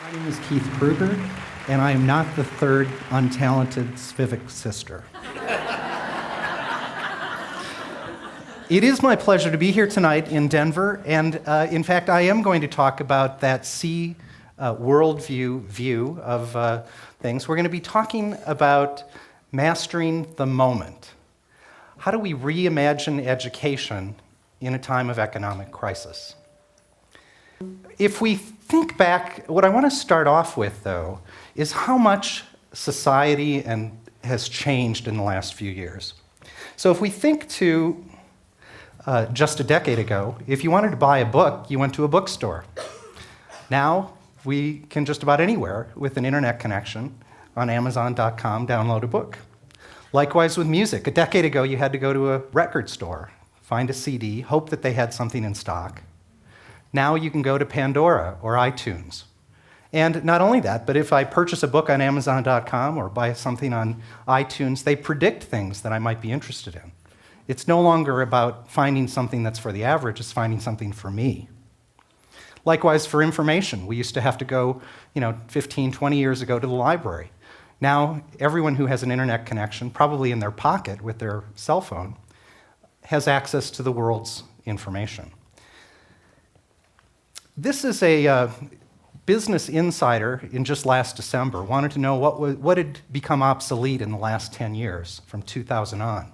My name is Keith Kruger, and I am not the third untalented civic sister. It is my pleasure to be here tonight in Denver, and in fact, I am going to talk about that C worldview view of things. We're going to be talking about mastering the moment. How do we reimagine education in a time of economic crisis? If we think back, what I want to start off with, though, is how much society has changed in the last few years. So if we think to just a decade ago, if you wanted to buy a book, you went to a bookstore. Now, we can just about anywhere with an internet connection on Amazon.com download a book. Likewise with music. A decade ago, you had to go to a record store, find a CD, hope that they had something in stock. Now you can go to Pandora or iTunes. And not only that, but if I purchase a book on Amazon.com or buy something on iTunes, they predict things that I might be interested in. It's no longer about finding something that's for the average, it's finding something for me. Likewise for information. We used to have to go, 15, 20 years ago to the library. Now, everyone who has an internet connection, probably in their pocket with their cell phone, has access to the world's information. This is a Business Insider in just last December wanted to know what had become obsolete in the last 10 years, from 2000 on.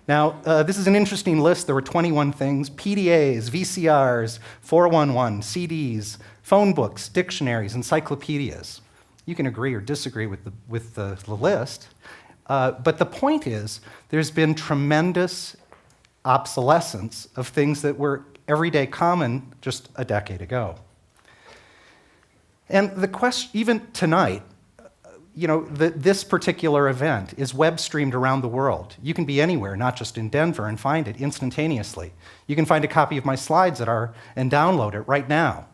Now, this is an interesting list. There were 21 things: PDAs, VCRs, 411, CDs, phone books, dictionaries, encyclopedias. You can agree or disagree with the list, but the point is there's been tremendous obsolescence of things that were everyday common just a decade ago. And the question, even tonight, this particular event is web streamed around the world. You can be anywhere, not just in Denver, and find it instantaneously. You can find a copy of my slides and download it right now.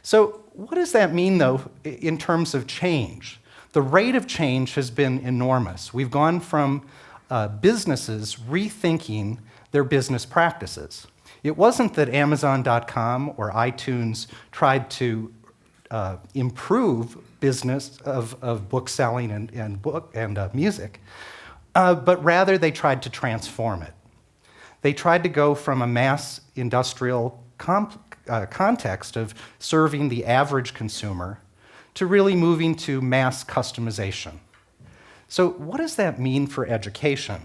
So what does that mean, though, in terms of change? The rate of change has been enormous. We've gone from businesses rethinking their business practices. It wasn't that Amazon.com or iTunes tried to improve business of book selling and music, but rather they tried to transform it. They tried to go from a mass industrial context of serving the average consumer to really moving to mass customization. So what does that mean for education?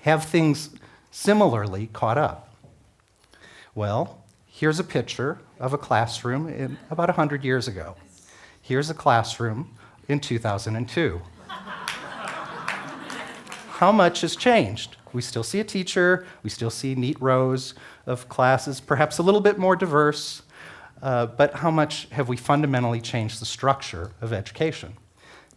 Have things similarly caught up? Well, here's a picture of a classroom in about 100 years ago. Here's a classroom in 2002. How much has changed? We still see a teacher, we still see neat rows of classes, perhaps a little bit more diverse, but how much have we fundamentally changed the structure of education?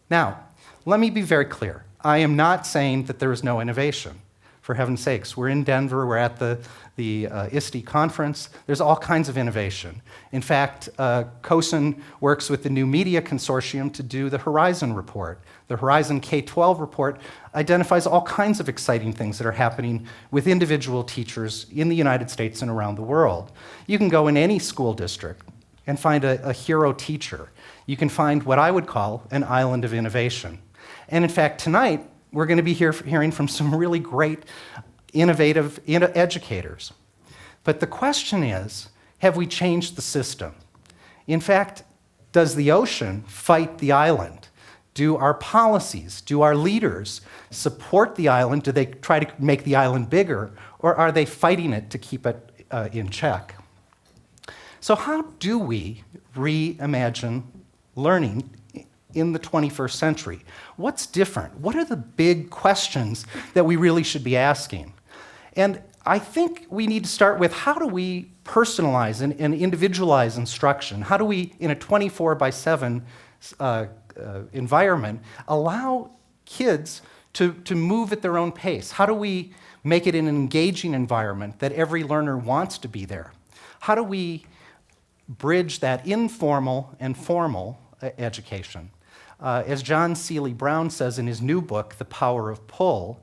Now, let me be very clear. I am not saying that there is no innovation. For heaven's sakes, we're in Denver, we're at the ISTE conference. There's all kinds of innovation. In fact, COSN works with the New Media Consortium to do the Horizon report. The Horizon K-12 report identifies all kinds of exciting things that are happening with individual teachers in the United States and around the world. You can go in any school district and find a hero teacher. You can find what I would call an island of innovation. And in fact, tonight, we're going to be hearing from some really great, innovative educators. But the question is, have we changed the system? In fact, does the ocean fight the island? Do our policies, do our leaders support the island? Do they try to make the island bigger? Or are they fighting it to keep it in check? So how do we reimagine learning in the 21st century? What's different? What are the big questions that we really should be asking? And I think we need to start with, how do we personalize and individualize instruction? How do we, in a 24/7 environment, allow kids to move at their own pace? How do we make it an engaging environment that every learner wants to be there? How do we bridge that informal and formal education? As John Seely Brown says in his new book, The Power of Pull,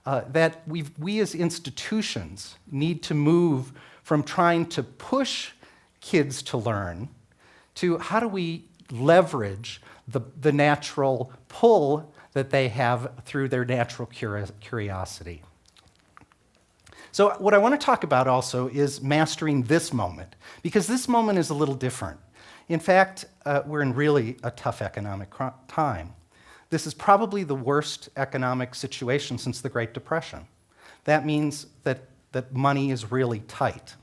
that we as institutions need to move from trying to push kids to learn to how do we leverage the natural pull that they have through their natural curiosity. So what I want to talk about also is mastering this moment, because this moment is a little different. In fact, we're in really a tough economic time. This is probably the worst economic situation since the Great Depression. That means that money is really tight.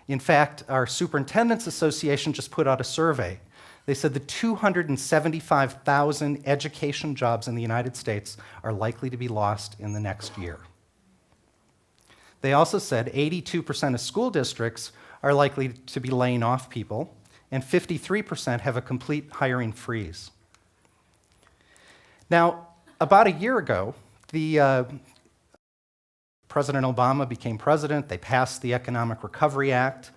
In fact, our Superintendents Association just put out a survey. They said the 275,000 education jobs in the United States are likely to be lost in the next year. They also said 82% of school districts are likely to be laying off people, and 53% have a complete hiring freeze. Now, about a year ago, President Obama became president. They passed the Economic Recovery Act.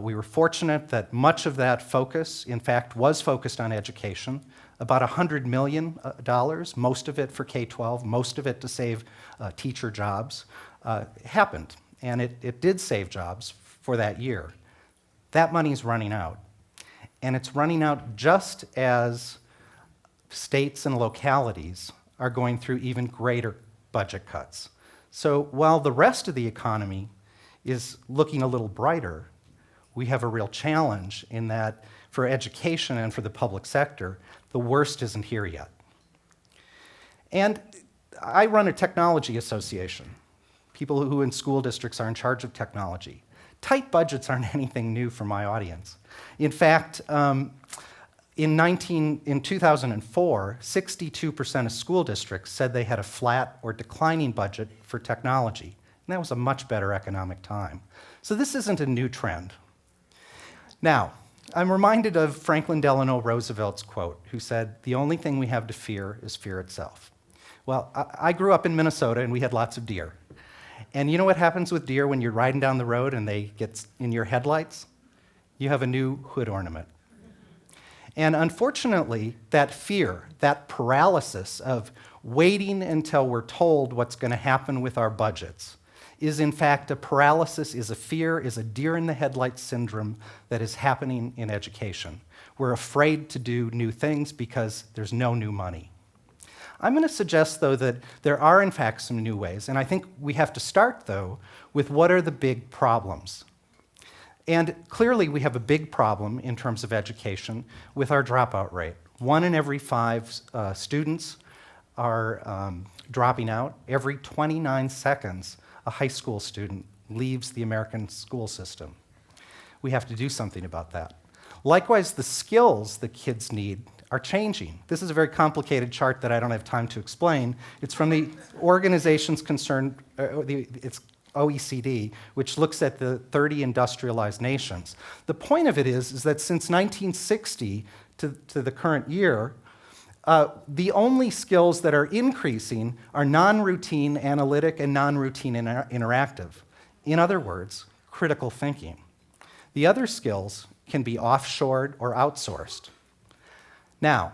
We were fortunate that much of that focus, in fact, was focused on education. About $100 million, most of it for K-12, most of it to save teacher jobs, happened. And it did save jobs for that year. That money's running out. And it's running out just as states and localities are going through even greater budget cuts. So while the rest of the economy is looking a little brighter, we have a real challenge in that for education and for the public sector, the worst isn't here yet. And I run a technology association. People who in school districts are in charge of technology. Tight budgets aren't anything new for my audience. In fact, in 2004, 62% of school districts said they had a flat or declining budget for technology. And that was a much better economic time. So this isn't a new trend. Now, I'm reminded of Franklin Delano Roosevelt's quote, who said, "The only thing we have to fear is fear itself." Well, I grew up in Minnesota and we had lots of deer. And you know what happens with deer when you're riding down the road and they get in your headlights? You have a new hood ornament. And unfortunately, that fear, that paralysis of waiting until we're told what's going to happen with our budgets, is in fact a paralysis, is a fear, is a deer in the headlights syndrome that is happening in education. We're afraid to do new things because there's no new money. I'm going to suggest, though, that there are, in fact, some new ways. And I think we have to start, though, with what are the big problems. And clearly, we have a big problem in terms of education with our dropout rate. 1 in every 5 students are dropping out. Every 29 seconds, a high school student leaves the American school system. We have to do something about that. Likewise, the skills that kids need are changing. This is a very complicated chart that I don't have time to explain. It's from the organizations concerned, it's OECD, which looks at the 30 industrialized nations. The point of it is that since 1960 to the current year, the only skills that are increasing are non-routine analytic and non-routine interactive. In other words, critical thinking. The other skills can be offshored or outsourced. Now,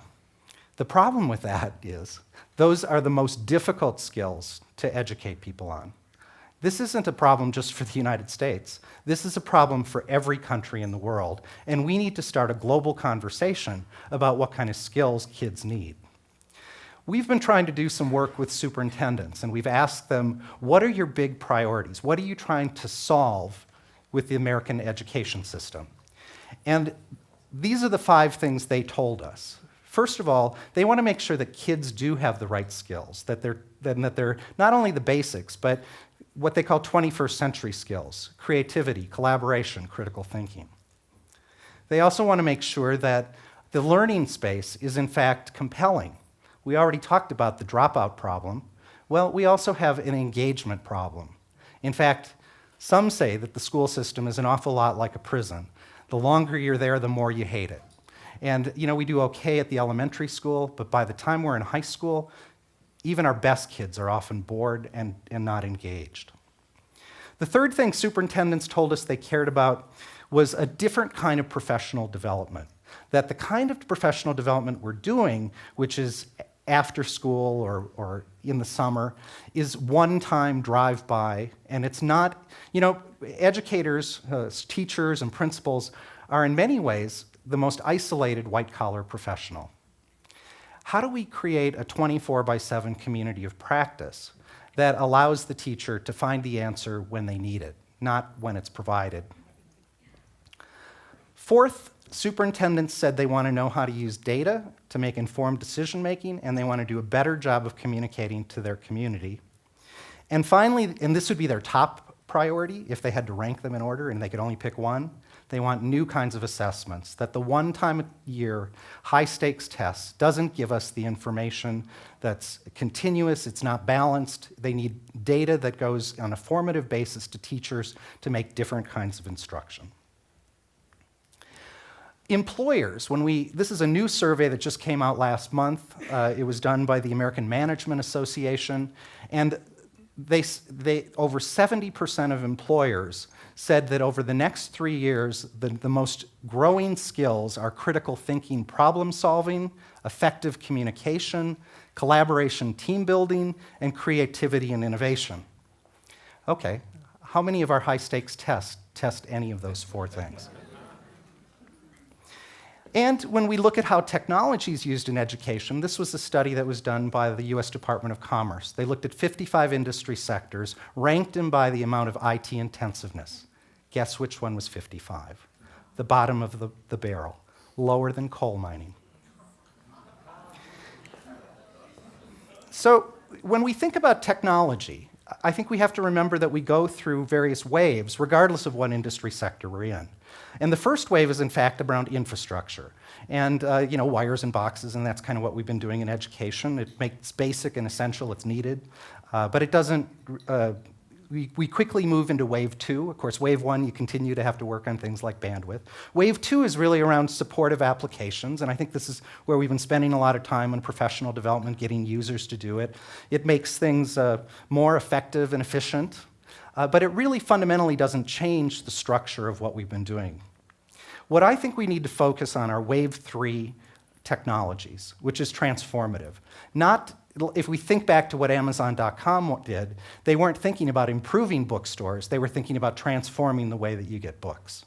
the problem with that is those are the most difficult skills to educate people on. This isn't a problem just for the United States. This is a problem for every country in the world, and we need to start a global conversation about what kind of skills kids need. We've been trying to do some work with superintendents, and we've asked them, what are your big priorities? What are you trying to solve with the American education system? And these are the 5 things they told us. First of all, they want to make sure that kids do have the right skills, that they're not only the basics, but what they call 21st century skills: creativity, collaboration, critical thinking. They also want to make sure that the learning space is in fact compelling. We already talked about the dropout problem. Well, we also have an engagement problem. In fact, some say that the school system is an awful lot like a prison. The longer you're there, the more you hate it. And we do okay at the elementary school, but by the time we're in high school, even our best kids are often bored and not engaged. The third thing superintendents told us they cared about was a different kind of professional development. That the kind of professional development we're doing, which is after school or in the summer, is one-time drive-by, and it's not, educators, teachers, and principals are in many ways the most isolated white-collar professional. How do we create a 24/7 community of practice that allows the teacher to find the answer when they need it, not when it's provided? Fourth, superintendents said they want to know how to use data to make informed decision-making, and they want to do a better job of communicating to their community. And finally, and this would be their top priority if they had to rank them in order and they could only pick one, they want new kinds of assessments, that the one time a year high-stakes test doesn't give us the information that's continuous, it's not balanced. They need data that goes on a formative basis to teachers to make different kinds of instruction. Employers, this is a new survey that just came out last month. It was done by the American Management Association, and over 70% of employers said that over the next 3 years, the most growing skills are critical thinking, problem solving, effective communication, collaboration, team building, and creativity and innovation. Okay, how many of our high-stakes tests test any of those 4 things? And when we look at how technology is used in education, this was a study that was done by the US Department of Commerce. They looked at 55 industry sectors, ranked them by the amount of IT intensiveness. Guess which one was 55? The bottom of the barrel, lower than coal mining. So when we think about technology, I think we have to remember that we go through various waves, regardless of what industry sector we're in. And the first wave is, in fact, around infrastructure. And, wires and boxes, and that's kind of what we've been doing in education. It makes basic and essential, it's needed. But it doesn't, we quickly move into wave 2. Of course, wave 1, you continue to have to work on things like bandwidth. Wave 2 is really around supportive applications, and I think this is where we've been spending a lot of time on professional development, getting users to do it. It makes things more effective and efficient. But it really fundamentally doesn't change the structure of what we've been doing. What I think we need to focus on are wave 3 technologies, which is transformative. If we think back to what Amazon.com did, they weren't thinking about improving bookstores, they were thinking about transforming the way that you get books.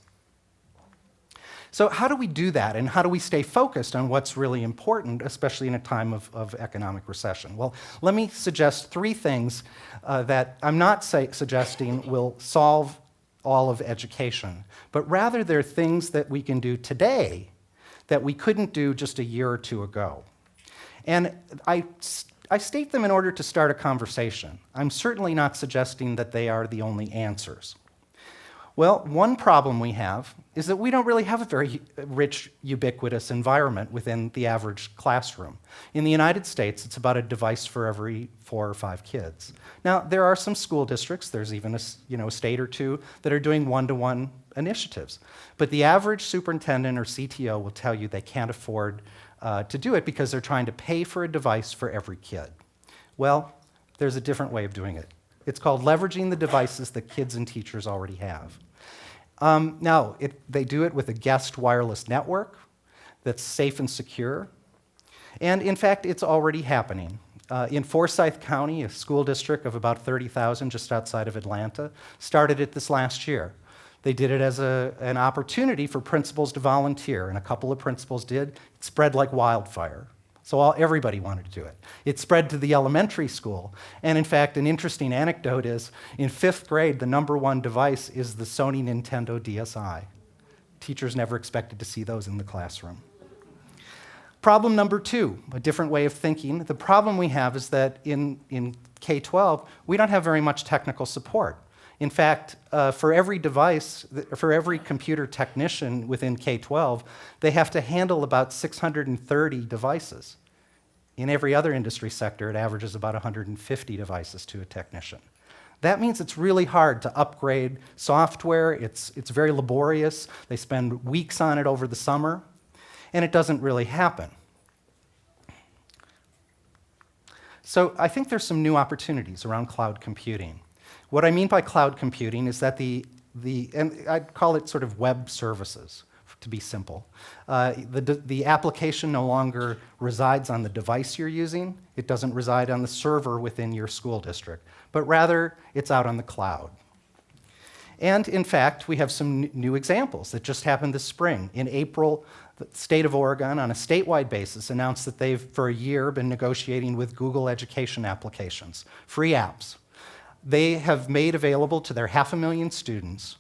So how do we do that, and how do we stay focused on what's really important, especially in a time of economic recession? Well, let me suggest 3 things that I'm not suggesting will solve all of education, but rather they're things that we can do today that we couldn't do just a year or 2 ago. And I state them in order to start a conversation. I'm certainly not suggesting that they are the only answers. Well, one problem we have is that we don't really have a very rich, ubiquitous environment within the average classroom. In the United States, it's about a device for every 4 or 5 kids. Now, there are some school districts, there's even a state or 2 that are doing one-to-one initiatives. But the average superintendent or CTO will tell you they can't afford to do it because they're trying to pay for a device for every kid. Well, there's a different way of doing it. It's called leveraging the devices that kids and teachers already have. They do it with a guest wireless network that's safe and secure. And in fact, it's already happening. In Forsyth County, a school district of about 30,000 just outside of Atlanta, started it this last year. They did it as an opportunity for principals to volunteer, and a couple of principals did. It spread like wildfire. So everybody wanted to do it. It spread to the elementary school. And in fact, an interesting anecdote is, in 5th grade, the #1 device is the Sony Nintendo DSi. Teachers never expected to see those in the classroom. Problem number 2, a different way of thinking. The problem we have is that in K-12, we don't have very much technical support. In fact, for every device, for every computer technician within K-12, they have to handle about 630 devices. In every other industry sector, it averages about 150 devices to a technician. That means it's really hard to upgrade software. It's very laborious. They spend weeks on it over the summer, and it doesn't really happen. So I think there's some new opportunities around cloud computing. What I mean by cloud computing is that and I'd call it sort of web services, to be simple. The application no longer resides on the device you're using. It doesn't reside on the server within your school district, but rather it's out on the cloud. And in fact, we have some new examples that just happened this spring. In April, The state of Oregon, on a statewide basis, announced that they've, for a year, been negotiating with Google education applications, free apps. They have made available to their 500,000 students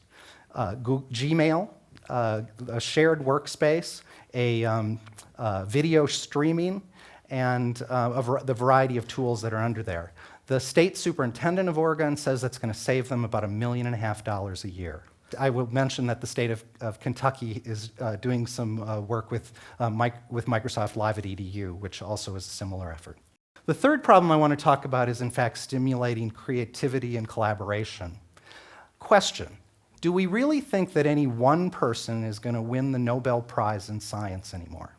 Gmail, a shared workspace, video streaming, and the variety of tools that are under there. The state superintendent of Oregon says that's going to save them about $1.5 million a year. I will mention that the state of Kentucky is doing some work with Microsoft Live at EDU, which also is a similar effort. The third problem I want to talk about is, in fact, stimulating creativity and collaboration. Question: do we really think that any one person is going to win the Nobel Prize in science anymore?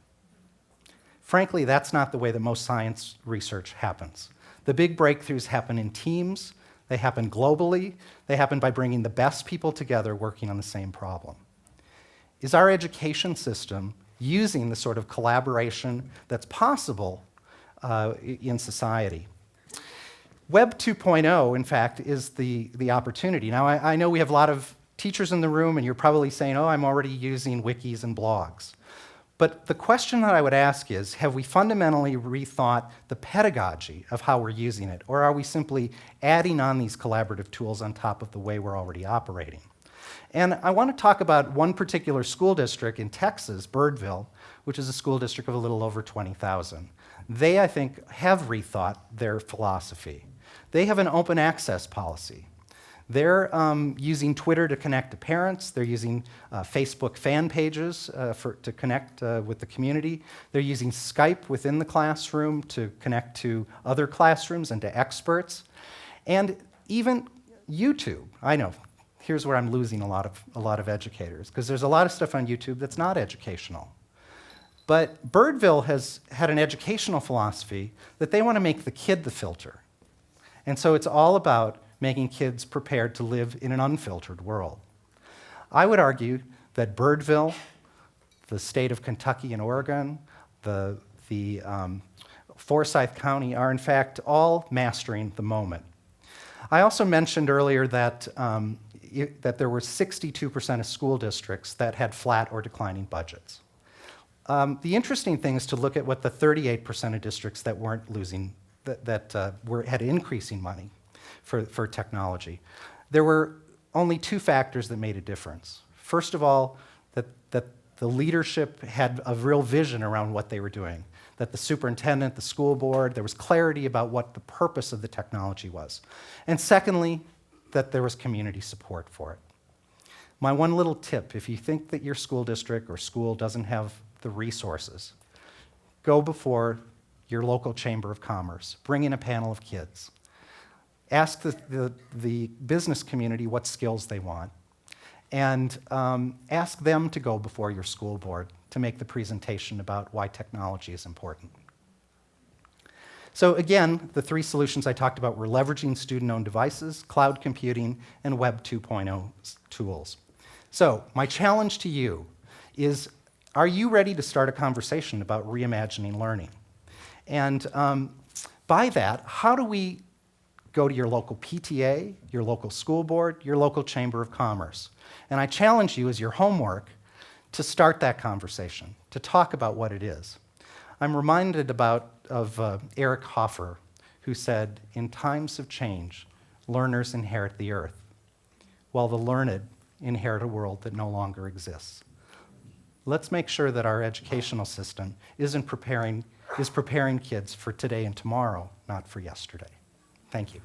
Frankly, that's not the way that most science research happens. The big breakthroughs happen in teams. They happen globally. They happen by bringing the best people together working on the same problem. Is our education system using the sort of collaboration that's possible in society? Web 2.0, in fact, is the opportunity. Now, I know we have a lot of teachers in the room, and you're probably saying, oh, I'm already using wikis and blogs. But the question that I would ask is, have we fundamentally rethought the pedagogy of how we're using it, or are we simply adding on these collaborative tools on top of the way we're already operating? And I want to talk about one particular school district in Texas, Birdville, which is a school district of a little over 20,000. They, I think, have rethought their philosophy. They have an open access policy. They're using Twitter to connect to parents. They're using Facebook fan pages to connect with the community. They're using Skype within the classroom to connect to other classrooms and to experts. And even YouTube. I know, here's where I'm losing a lot of educators, because there's a lot of stuff on YouTube that's not educational. But Birdville has had an educational philosophy that they want to make the kid the filter. And so it's all about making kids prepared to live in an unfiltered world. I would argue that Birdville, the state of Kentucky and Oregon, the Forsyth County are in fact all mastering the moment. I also mentioned earlier that, that there were 62% of school districts that had flat or declining budgets. The interesting thing is to look at what the 38% of districts that weren't losing, had increasing money for technology. There were only two factors that made a difference. First of all, that the leadership had a real vision around what they were doing, that the superintendent, the school board, there was clarity about what the purpose of the technology was. And secondly, that there was community support for it. My one little tip, if you think that your school district or school doesn't have the resources, go before your local chamber of commerce, bring in a panel of kids. Ask the business community what skills they want, and ask them to go before your school board to make the presentation about why technology is important. So again, the three solutions I talked about were leveraging student-owned devices, cloud computing, and Web 2.0 tools. So my challenge to you is, are you ready to start a conversation about reimagining learning? And by that, how do we go to your local PTA, your local school board, your local chamber of commerce? And I challenge you as your homework to start that conversation, to talk about what it is. I'm reminded of Eric Hoffer, who said, in times of change, learners inherit the earth, while the learned inherit a world that no longer exists. Let's make sure that our educational system is preparing kids for today and tomorrow, not for yesterday. Thank you.